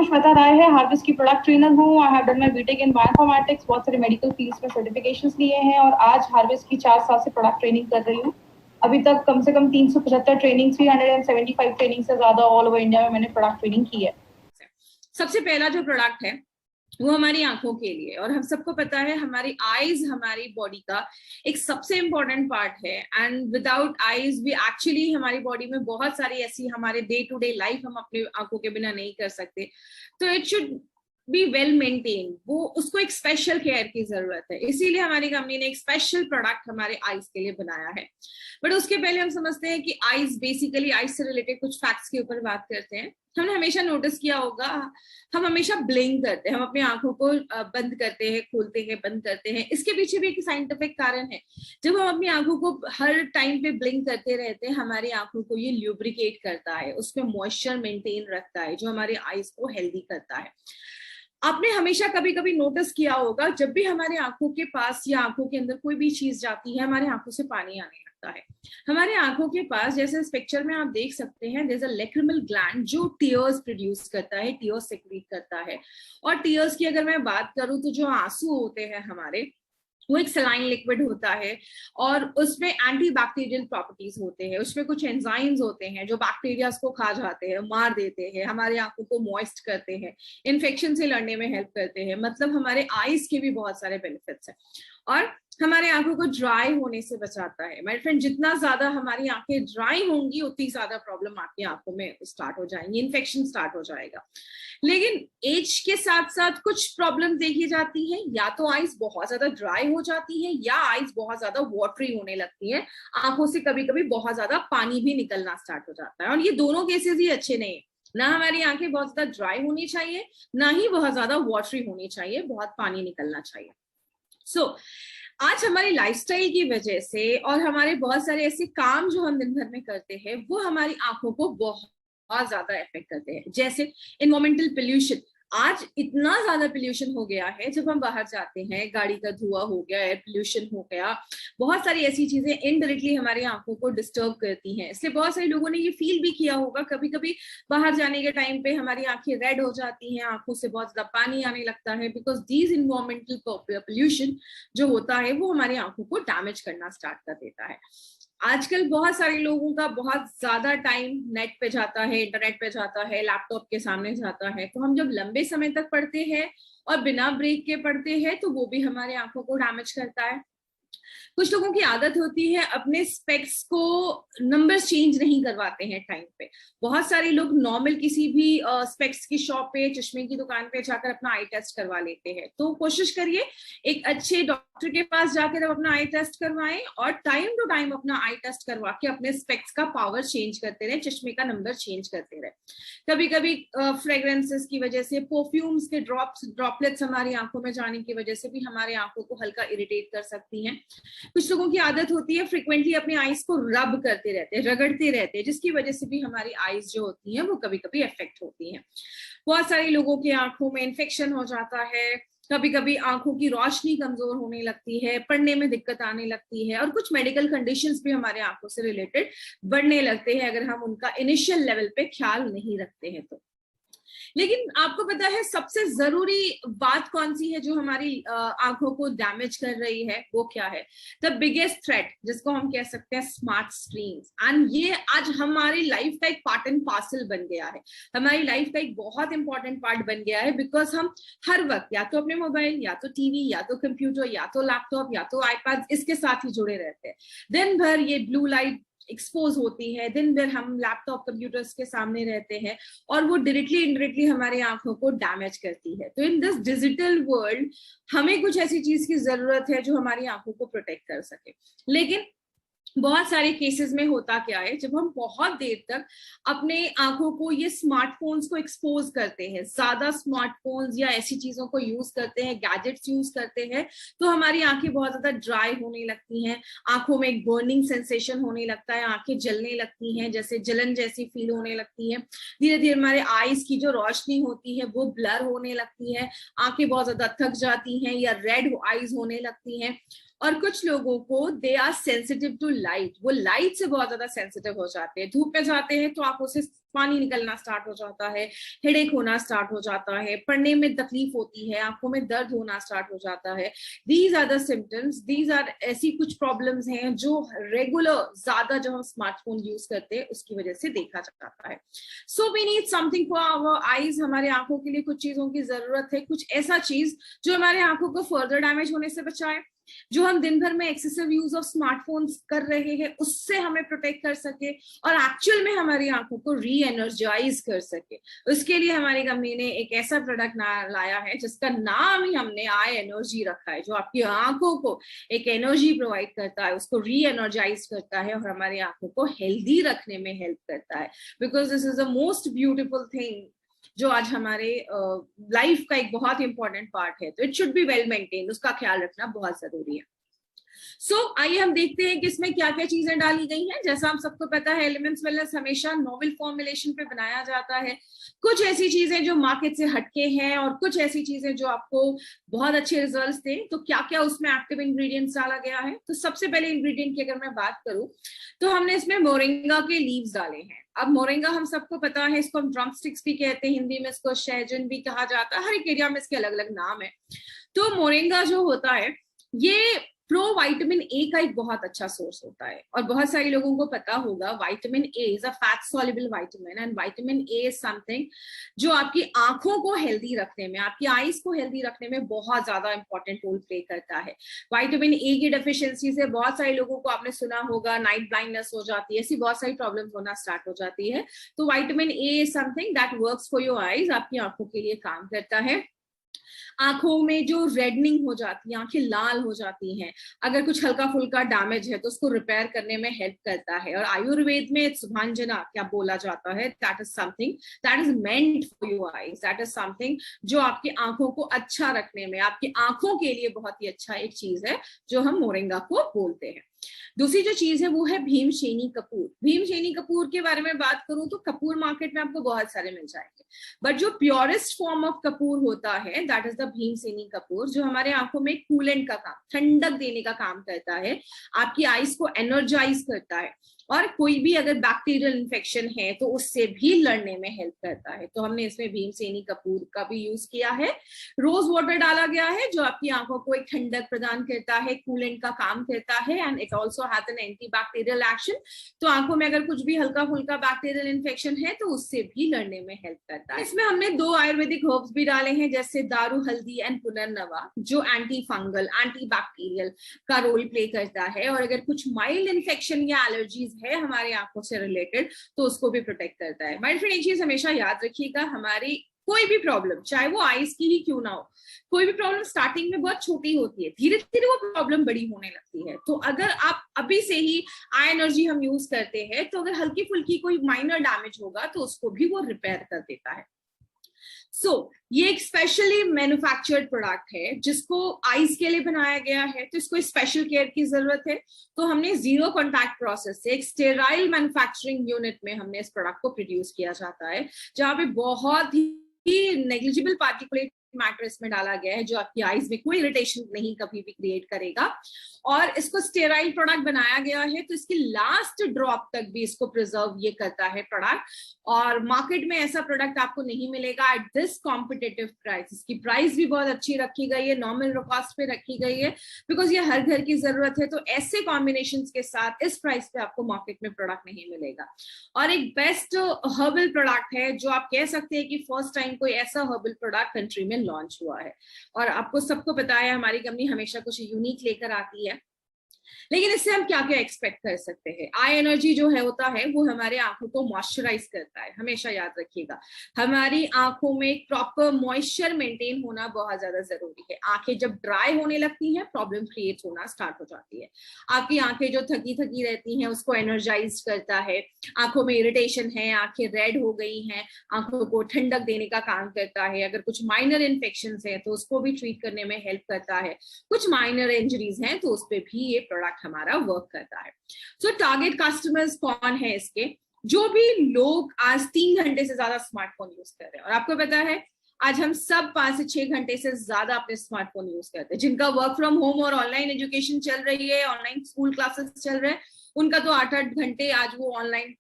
श्वेता राय है, हार्वेस्ट की product trainer हूँ। I have done my BTech in bioinformatics, बहुत सारे मेडिकल फील्ड्स में सर्टिफिकेशंस लिए हैं और आज हार्वेस्ट की 4 साल से प्रोडक्ट ट्रेनिंग कर रही हूँ। अभी तक कम से कम 375 ट्रेनिंग, 375 ट्रेनिंग से ज्यादा ऑल ओवर इंडिया में मैंने प्रोडक्ट ट्रेनिंग की है। सबसे पहला जो प्रोडक्ट है वो हमारी आंखों के लिए, और हम सबको पता है हमारी आईज हमारी बॉडी का एक सबसे इंपॉर्टेंट पार्ट है। एंड विदाउट आईज भी एक्चुअली हमारी बॉडी में बहुत सारी ऐसी हमारे डे टू डे लाइफ हम अपने आंखों के बिना नहीं कर सकते। तो it should be well maintain, वो उसको एक स्पेशल केयर की जरूरत है। इसीलिए हमारी कंपनी ने एक स्पेशल प्रोडक्ट हमारे आईज के लिए बनाया है। बट उसके पहले हम समझते हैं कि आईज, बेसिकली आईज से रिलेटेड कुछ फैक्ट्स के ऊपर बात करते हैं। हमने हमेशा नोटिस किया होगा, हम हमेशा ब्लिंक करते हैं, हम अपनी आंखों को बंद करते हैं, खोलते हैं, बंद करते हैं। इसके पीछे भी एक साइंटिफिक कारण है। जब हम अपनी आंखों को हर टाइम पे ब्लिंक करते रहते हैं, हमारी आंखों को ये ल्यूब्रिकेट करता है, उसमें मॉइस्चर मेंटेन रखता है, जो हमारे आईज को हेल्दी करता है। आपने हमेशा कभी कभी नोटिस किया होगा, जब भी हमारे आंखों के पास या आंखों के अंदर कोई भी चीज जाती है, हमारे आंखों से पानी आने लगता है। हमारे आंखों के पास, जैसे इस पिक्चर में आप देख सकते हैं, there is a lacrimal gland जो टीयर्स प्रोड्यूस करता है, टीयर्स सेक्रीट करता है। और टीयर्स की अगर मैं बात करूं तो जो आंसू होते हैं हमारे, वो एक सलाइन लिक्विड होता है और उसमें एंटी बैक्टीरियल प्रॉपर्टीज होते हैं। उसमें कुछ एंजाइम्स होते हैं जो बैक्टीरिया को खा जाते हैं, मार देते हैं, हमारे आंखों को मॉइस्ट करते हैं, इन्फेक्शन से लड़ने में हेल्प करते हैं। मतलब हमारे आईज के भी बहुत सारे बेनिफिट्स हैं और हमारे आंखों को ड्राई होने से बचाता है। माय फ्रेंड, जितना ज्यादा हमारी आंखें ड्राई होंगी उतनी ज्यादा प्रॉब्लम आपकी आंखों में स्टार्ट हो जाएंगी, इन्फेक्शन स्टार्ट हो जाएगा। लेकिन एज के साथ साथ कुछ प्रॉब्लम देखी जाती है, या तो आईज बहुत ज्यादा ड्राई हो जाती है या आईज बहुत ज्यादा वाटरी होने लगती है। आंखों से कभी कभी बहुत ज्यादा पानी भी निकलना स्टार्ट हो जाता है, और ये दोनों केसेस ही अच्छे नहीं है। ना हमारी आंखें बहुत ज्यादा ड्राई होनी चाहिए, ना ही बहुत ज्यादा वाटरी होनी चाहिए, बहुत पानी निकलना चाहिए। आज हमारी लाइफस्टाइल की वजह से और हमारे बहुत सारे ऐसे काम जो हम दिन भर में करते हैं, वो हमारी आंखों को बहुत ज्यादा इफेक्ट करते हैं। जैसे एनवायरमेंटल पोल्यूशन, आज इतना ज्यादा पोल्यूशन हो गया है। जब हम बाहर जाते हैं, गाड़ी का धुआं हो गया, एयर पोल्यूशन हो गया, बहुत सारी ऐसी चीजें इनडायरेक्टली हमारी आंखों को डिस्टर्ब करती हैं। इसलिए बहुत सारे लोगों ने ये फील भी किया होगा, कभी कभी बाहर जाने के टाइम पे हमारी आंखें रेड हो जाती हैं, आंखों से बहुत ज्यादा पानी आने लगता है, बिकॉज दीज इन्वायरमेंटल पोल्यूशन जो होता है वो हमारी आंखों को डैमेज करना स्टार्ट कर देता है। आजकल बहुत सारे लोगों का बहुत ज्यादा टाइम नेट पे जाता है, इंटरनेट पे जाता है, लैपटॉप के सामने जाता है। तो हम जब लंबे समय तक पढ़ते हैं और बिना ब्रेक के पढ़ते हैं, तो वो भी हमारे आंखों को डैमेज करता है। कुछ लोगों की आदत होती है अपने स्पेक्स को नंबर चेंज नहीं करवाते हैं टाइम पे। बहुत सारे लोग नॉर्मल किसी भी स्पेक्स की शॉप पे, चश्मे की दुकान पे जाकर अपना आई टेस्ट करवा लेते हैं। तो कोशिश करिए एक अच्छे डॉक्टर के पास जाकर आप अपना आई टेस्ट करवाएं और टाइम टू टाइम अपना आई टेस्ट करवा के अपने स्पेक्स का पावर चेंज करते रहे, चश्मे का नंबर चेंज करते रहे। कभी कभी फ्रेग्रेंसेस की वजह से, परफ्यूम्स के ड्रॉपलेट्स हमारी आंखों में जाने की वजह से भी हमारे आंखों को हल्का इरिटेट कर सकती हैं। कुछ लोगों की आदत होती है फ्रिक्वेंटली अपनी आईज को रब करते रहते हैं, रगड़ते रहते हैं, जिसकी वजह से भी हमारी आईज जो होती हैं वो कभी कभी अफेक्ट होती हैं। बहुत सारे लोगों की आंखों में इन्फेक्शन हो जाता है, कभी कभी आंखों की रोशनी कमजोर होने लगती है, पढ़ने में दिक्कत आने लगती है, और कुछ मेडिकल कंडीशंस भी हमारे आंखों से रिलेटेड बढ़ने लगते हैं अगर हम उनका इनिशियल लेवल पे ख्याल नहीं रखते हैं तो। लेकिन आपको पता है सबसे जरूरी बात कौन सी है जो हमारी आंखों को डैमेज कर रही है? वो क्या है? द बिगेस्ट थ्रेट, जिसको हम कह सकते हैं स्मार्ट स्क्रीन्स। एंड ये आज हमारी लाइफ का एक पार्ट एंड पार्सल बन गया है, हमारी लाइफ का एक बहुत इंपॉर्टेंट पार्ट बन गया है। बिकॉज हम हर वक्त या तो अपने मोबाइल, या तो टीवी, या तो कंप्यूटर, या तो लैपटॉप, या तो आईपैड, इसके साथ ही जुड़े रहते हैं। दिन भर ये ब्लू लाइट एक्सपोज होती है, दिन भर हम लैपटॉप कंप्यूटर्स के सामने रहते हैं और वो डायरेक्टली इनडायरेक्टली हमारी आंखों को डैमेज करती है। तो इन दिस डिजिटल वर्ल्ड हमें कुछ ऐसी चीज की जरूरत है जो हमारी आंखों को प्रोटेक्ट कर सके। लेकिन बहुत सारे केसेस में होता क्या है, जब हम बहुत देर तक अपने आंखों को ये स्मार्टफोन्स को एक्सपोज करते हैं, ज्यादा स्मार्टफोन्स या ऐसी चीजों को यूज करते हैं, गैजेट्स यूज करते हैं, तो हमारी आंखें बहुत ज्यादा ड्राई होने लगती हैं, आंखों में एक बर्निंग सेंसेशन होने लगता है, आंखें जलने लगती हैं, जैसे जलन जैसी फील होने लगती है। धीरे धीरे हमारे आईज की जो रोशनी होती है वो ब्लर होने लगती है, आंखें बहुत ज्यादा थक जाती हैं या रेड आईज होने लगती हैं। और कुछ लोगों को they are sensitive to light, वो लाइट से बहुत ज्यादा सेंसिटिव हो जाते हैं। धूप में जाते हैं तो आंखों से पानी निकलना स्टार्ट हो जाता है, हेडेक होना स्टार्ट हो जाता है, पढ़ने में तकलीफ होती है, आंखों में दर्द होना स्टार्ट हो जाता है। These are the symptoms, these are ऐसी कुछ प्रॉब्लम्स हैं जो रेगुलर ज्यादा जब हम स्मार्टफोन यूज करते हैं उसकी वजह से देखा जाता है। So we need something for our eyes, हमारे आंखों के लिए कुछ चीजों की जरूरत है, कुछ ऐसा चीज जो हमारे आंखों को फर्दर डैमेज होने से बचाए, जो हम दिन भर में एक्सेसिव यूज ऑफ स्मार्टफोन्स कर रहे हैं उससे हमें प्रोटेक्ट कर सके और एक्चुअल में हमारी आंखों को री एनर्जाइज कर सके। उसके लिए हमारी कंपनी ने एक ऐसा प्रोडक्ट लाया है जिसका नाम ही हमने आई एनर्जी रखा है, जो आपकी आंखों को एक एनर्जी प्रोवाइड करता है, उसको री एनर्जाइज करता है और हमारी आंखों को हेल्दी रखने में हेल्प करता है। Because this is the most beautiful thing जो आज हमारे लाइफ का एक बहुत इंपॉर्टेंट पार्ट है, तो it should be well maintained, उसका ख्याल रखना बहुत जरूरी है। सो आइए हम देखते हैं कि इसमें क्या क्या चीजें डाली गई हैं। जैसा हम सबको पता है एलिमेंट्स वेलनेस हमेशा नोवेल फॉर्मुलेशन पे बनाया जाता है। कुछ ऐसी चीजें जो मार्केट से हटके हैं और कुछ ऐसी चीजें जो आपको बहुत अच्छे रिजल्ट्स दें। तो क्या क्या उसमें एक्टिव इंग्रेडिएंट्स डाला गया है, तो सबसे पहले इंग्रेडिएंट की अगर मैं बात करूं तो हमने इसमें मोरिंगा के लीव्स डाले हैं। अब मोरिंगा हम सबको पता है, इसको हम ड्रम स्टिक्स भी कहते हैं, हिंदी में इसको शहजन भी कहा जाता है, हर एक एरिया में इसके अलग अलग नाम है। तो मोरिंगा जो होता है ये प्रो विटामिन ए का एक बहुत अच्छा सोर्स होता है और बहुत सारे लोगों को पता होगा vitamin A is a fat soluble vitamin and vitamin A is something जो आपकी आंखों को हेल्दी रखने में, आपकी आईज को हेल्दी रखने में बहुत ज्यादा इंपॉर्टेंट रोल प्ले करता है। विटामिन ए की डेफिशिएंसी से बहुत सारे लोगों को आपने सुना होगा नाइट ब्लाइंडनेस हो जाती है, ऐसी बहुत सारी प्रॉब्लम्स होना स्टार्ट हो जाती है। तो vitamin A is something that works for your eyes, आपकी आंखों के लिए काम करता है। आंखों में जो रेडनिंग हो जाती है, आंखें लाल हो जाती हैं, अगर कुछ हल्का फुल्का डैमेज है तो उसको रिपेयर करने में हेल्प करता है। और आयुर्वेद में सुभांजना क्या बोला जाता है, that is something that is meant for your eyes, that is something जो आपकी आंखों को अच्छा रखने में, आपकी आंखों के लिए बहुत ही अच्छा एक चीज है जो हम मोरिंगा को बोलते हैं। दूसरी जो चीज है वो है भीमशेनी कपूर। भीमशेनी कपूर के बारे में बात करूं तो कपूर मार्केट में आपको बहुत सारे मिल जाएंगे, बट जो प्योरेस्ट फॉर्म ऑफ कपूर होता है दैट इज द भीमशेनी कपूर, जो हमारे आंखों में कूलेंट का काम, ठंडक देने का काम करता है, आपकी आईज को एनर्जाइज करता है और कोई भी अगर बैक्टीरियल इन्फेक्शन है तो उससे भी लड़ने में हेल्प करता है। तो हमने इसमें भीमशेनी कपूर का भी यूज किया है। रोज वाटर डाला गया है जो आपकी आंखों को एक ठंडक प्रदान करता है, कूलेंट का काम करता है and it also has an antibacterial action. तो आंखों में अगर कुछ भी हल्का फुल्का बैक्टीरियल इन्फेक्शन है तो उससे भी लड़ने में हेल्प करता है। इसमें हमने 2 आयुर्वेदिक हर्ब्स भी डाले हैं जैसे दारू हल्दी एंड पुनर्नवा, जो एंटी फंगल एंटी बैक्टीरियल का रोल प्ले करता है और अगर कुछ माइल्ड इन्फेक्शन या एलर्जीज है हमारी आंखों से रिलेटेड तो उसको भी प्रोटेक्ट करता है। माय फ्रेंड एक चीज हमेशा याद रखिएगा, हमारी कोई भी प्रॉब्लम चाहे वो आईज की ही क्यों ना हो, कोई भी प्रॉब्लम स्टार्टिंग में बहुत छोटी होती है, धीरे धीरे वो प्रॉब्लम बड़ी होने लगती है। तो अगर आप अभी से ही आई एनर्जी हम यूज करते हैं तो अगर हल्की फुल्की कोई माइनर डैमेज होगा तो उसको भी वो रिपेयर कर देता है। सो ये एक स्पेशली मैन्युफैक्चर्ड प्रोडक्ट है जिसको आईज के लिए बनाया गया है, तो इसको स्पेशल केयर की जरूरत है। तो हमने जीरो कॉन्टैक्ट प्रोसेस से एक स्टेराइल मैन्युफैक्चरिंग यूनिट में हमने इस प्रोडक्ट को प्रोड्यूस किया जाता है, जहां पे बहुत ही नेग्लिजिबल पार्टिकुलेट मैटर इसमें डाला गया है जो आपकी आईज में कोई इरिटेशन नहीं कभी भी क्रिएट करेगा। और इसको स्टेराइल प्रोडक्ट बनाया गया है तो इसकी लास्ट ड्रॉप तक भी इसको प्रिजर्व ये करता है प्रोडक्ट। और मार्केट में ऐसा प्रोडक्ट आपको नहीं मिलेगा एट दिस कॉम्पिटिटिव प्राइस। इसकी प्राइस भी बहुत अच्छी रखी गई है, नॉर्मल कॉस्ट पे रखी गई है, बिकॉज ये हर घर की जरूरत है। तो ऐसे कॉम्बिनेशन के साथ इस प्राइस पे आपको मार्केट में प्रोडक्ट नहीं मिलेगा। और एक बेस्ट हर्बल प्रोडक्ट है जो आप कह सकते हैं कि फर्स्ट टाइम कोई ऐसा हर्बल प्रोडक्ट कंट्री में लॉन्च हुआ है। और आपको सबको पता है हमारी कंपनी हमेशा कुछ यूनिक लेकर आती है, लेकिन इससे हम क्या क्या एक्सपेक्ट कर सकते हैं। आई एनर्जी जो है होता है वो हमारे आंखों को मॉइस्चराइज करता है, हमेशा याद रखिएगा। हमारी आंखों में प्रॉपर मॉइस्चर मेंटेन होना बहुत ज्यादा जरूरी है। आंखें जब ड्राई होने लगती हैं प्रॉब्लम क्रिएट होना स्टार्ट हो जाती है। आपकी आंखें जो थकी थकी रहती हैं उसको एनर्जाइज करता है। आंखों में इरिटेशन है, आंखें रेड हो गई हैं, आंखों को ठंडक देने का काम करता है। अगर कुछ माइनर इन्फेक्शन है तो उसको भी ट्रीट करने में हेल्प करता है। कुछ माइनर इंजरीज हैं तो उस पर भी ये प्रोडक्ट हमारा वर्क करता है। सो टारगेट कस्टमर्स कौन है इसके, जो भी लोग आज 3 घंटे से ज्यादा स्मार्टफोन यूज कर रहे हैं। और आपको पता है आज हम सब 5 से 6 घंटे से ज्यादा अपने स्मार्टफोन यूज करते हैं। जिनका वर्क फ्रॉम होम और ऑनलाइन एजुकेशन चल रही है, ऑनलाइन स्कूल क्लासेस चल रहे हैं, उनका तो 8-8 घंटे आज वो ऑनलाइन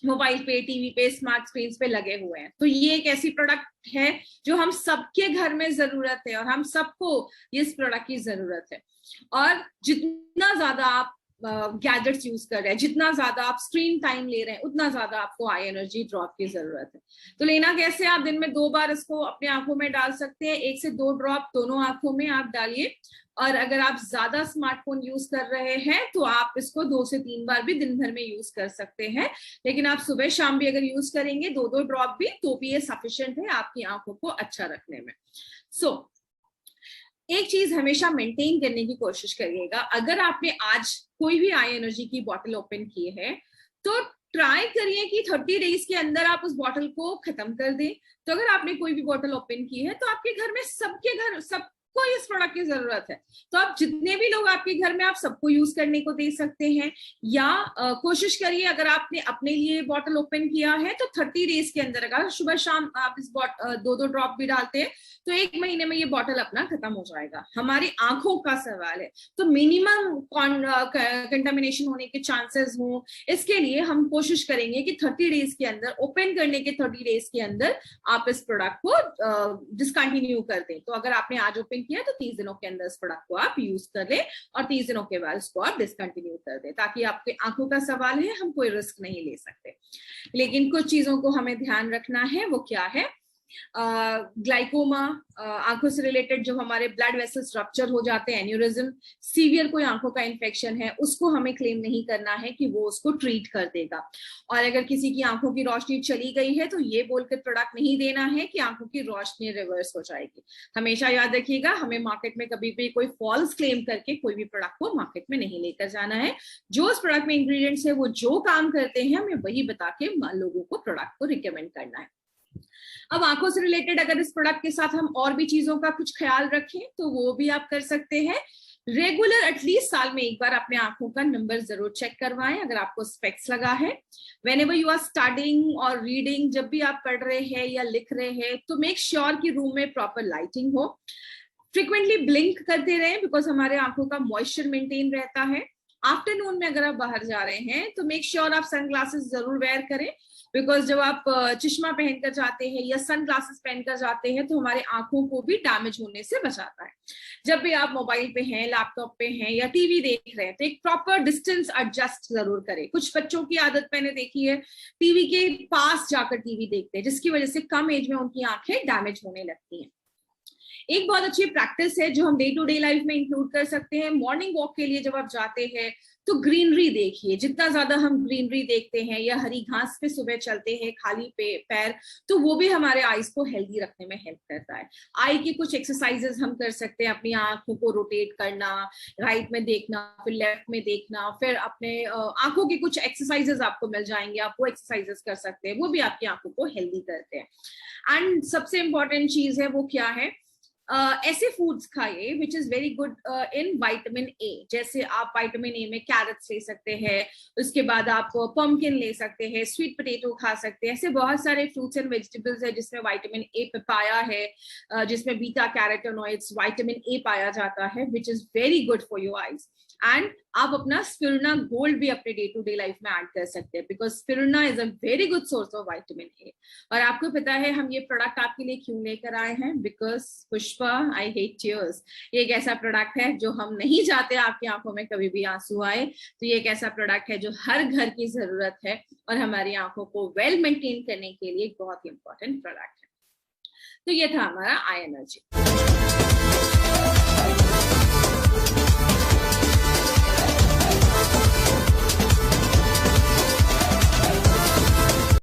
मोबाइल पे, टीवी पे, स्मार्ट स्क्रीन पे लगे हुए हैं। तो ये एक ऐसी प्रोडक्ट है जो हम सबके घर में जरूरत है और हम सबको इस प्रोडक्ट की जरूरत है। और जितना ज्यादा आप गैजेट्स यूज कर रहे हैं, जितना ज्यादा आप स्क्रीन टाइम ले रहे हैं, उतना ज्यादा आपको आई एनर्जी ड्रॉप की जरूरत है। तो लेना कैसे, आप दिन में 2 बार इसको अपने आंखों में डाल सकते हैं। 1 से 2 ड्रॉप दोनों आंखों में आप डालिए। और अगर आप ज्यादा स्मार्टफोन यूज कर रहे हैं तो आप इसको 2 से 3 बार भी दिन भर में यूज कर सकते हैं। लेकिन आप सुबह शाम भी अगर यूज करेंगे 2-2 ड्रॉप भी, तो भी ये सफिशिएंट है आपकी आंखों को अच्छा रखने में। एक चीज हमेशा मेंटेन करने की कोशिश करिएगा। अगर आपने आज कोई भी आई एनर्जी की बॉटल ओपन की है तो ट्राई करिए कि 30 डेज के अंदर आप उस बॉटल को खत्म कर दें। तो अगर आपने कोई भी बॉटल ओपन की है तो आपके घर में सबको इस प्रोडक्ट की जरूरत है। तो आप जितने भी लोग आपके घर में, आप सबको यूज करने को दे सकते हैं। या कोशिश करिए, अगर आपने अपने लिए बॉटल ओपन किया है तो 30 डेज के अंदर अगर सुबह शाम आप इस 2-2 ड्रॉप भी डालते हैं तो 1 महीने में ये बॉटल अपना खत्म हो जाएगा। हमारी आंखों का सवाल है तो मिनिमम कंटामिनेशन होने के चांसेस हो, इसके लिए हम कोशिश करेंगे कि 30 डेज के अंदर, ओपन करने के 30 डेज के अंदर आप इस प्रोडक्ट को डिसकंटिन्यू कर दें। तो अगर आपने आज ओपन किया तो 30 दिनों के अंदर इस प्रोडक्ट को आप यूज कर लें और 30 दिनों के बाद इसको आप डिसकंटिन्यू कर दें, ताकि आपके आंखों का सवाल है, हम कोई रिस्क नहीं ले सकते। लेकिन कुछ चीजों को हमें ध्यान रखना है, वो क्या है? ग्लाइकोमा, आंखों से रिलेटेड जो हमारे ब्लड वेसल्स रप्चर हो जाते हैं, एन्यूरिज्म, सीवियर कोई आंखों का इन्फेक्शन है, उसको हमें क्लेम नहीं करना है कि वो उसको ट्रीट कर देगा। और अगर किसी की आंखों की रोशनी चली गई है तो ये बोलकर प्रोडक्ट नहीं देना है कि आंखों की रोशनी रिवर्स हो जाएगी। हमेशा याद रखिएगा, हमें मार्केट में कभी भी कोई फॉल्स क्लेम करके कोई भी प्रोडक्ट को मार्केट में नहीं लेकर जाना है। जो उस प्रोडक्ट में इंग्रेडिएंट्स है वो जो काम करते हैं, हमें वही बता के लोगों को प्रोडक्ट को रिकमेंड करना है। अब आंखों से रिलेटेड अगर इस प्रोडक्ट के साथ हम और भी चीजों का कुछ ख्याल रखें तो वो भी आप कर सकते हैं। रेगुलर एटलीस्ट साल में एक बार अपने आंखों का नंबर जरूर चेक करवाएं अगर आपको स्पेक्स लगा है। व्हेनेवर यू आर स्टडिंग और रीडिंग, जब भी आप पढ़ रहे हैं या लिख रहे हैं तो मेक श्योर कि रूम में प्रॉपर लाइटिंग हो। फ्रिक्वेंटली ब्लिंक करते रहें बिकॉज हमारे आंखों का मॉइस्चर मेंटेन रहता है। आफ्टरनून में अगर आप बाहर जा रहे हैं तो मेक श्योर आप सनग्लासेस जरूर वेयर करें, बिकॉज जब आप चश्मा पहनकर जाते हैं या सन ग्लासेस पहनकर जाते हैं तो हमारे आंखों को भी डैमेज होने से बचाता है। जब भी आप मोबाइल पे हैं, लैपटॉप पे हैं या टीवी देख रहे हैं तो एक प्रॉपर डिस्टेंस एडजस्ट जरूर करें। कुछ बच्चों की आदत मैंने देखी है, टीवी के पास जाकर टीवी देखते हैं, जिसकी वजह से कम एज में उनकी आंखें डैमेज होने लगती हैं। एक बहुत अच्छी प्रैक्टिस है जो हम डे टू डे लाइफ में इंक्लूड कर सकते हैं। मॉर्निंग वॉक के लिए जब आप जाते हैं तो ग्रीनरी देखिए। जितना ज्यादा हम ग्रीनरी देखते हैं या हरी घास पे सुबह चलते हैं खाली पैर, तो वो भी हमारे आईज को हेल्दी रखने में हेल्प करता है। आई की कुछ एक्सरसाइजेस हम कर सकते हैं, अपनी आंखों को रोटेट करना, राइट में देखना, फिर लेफ्ट में देखना, फिर अपने आंखों की कुछ एक्सरसाइजेस आपको मिल जाएंगे, आप वो एक्सरसाइजेस कर सकते हैं, वो भी आपकी आंखों को हेल्दी करते हैं। एंड सबसे इंपॉर्टेंट चीज है वो क्या है, ऐसे फूड्स खाइए which is very good in vitamin A. जैसे आप विटामिन ए में कैरेट्स ले सकते हैं, उसके बाद आप पम्पकिन ले सकते हैं, स्वीट पोटैटो खा सकते हैं। ऐसे बहुत सारे फ्रूट्स एंड वेजिटेबल्स है जिसमें विटामिन ए पाया है, जिसमें बीटा कैरोटीनॉइड्स, विटामिन ए पाया जाता है, which is very good for your eyes. And आप अपना स्पिरुलिना गोल्ड भी अपने डे टू डे लाइफ में ऐड कर सकते हैं, because spirulina is a very good source of vitamin A. और आपको पता है हम ये प्रोडक्ट आपके लिए क्यों लेकर आए हैं, because Pushpa, I hate tears, ये एक ऐसा प्रोडक्ट है जो हम नहीं चाहते आपकी आंखों में कभी भी आंसू आए। तो ये एक ऐसा प्रोडक्ट है जो हर घर की जरूरत है और हमारी आंखों को वेल मेंटेन करने के लिए एक बहुत ही इंपॉर्टेंट प्रोडक्ट है। तो ये था हमारा आई एनर्जी।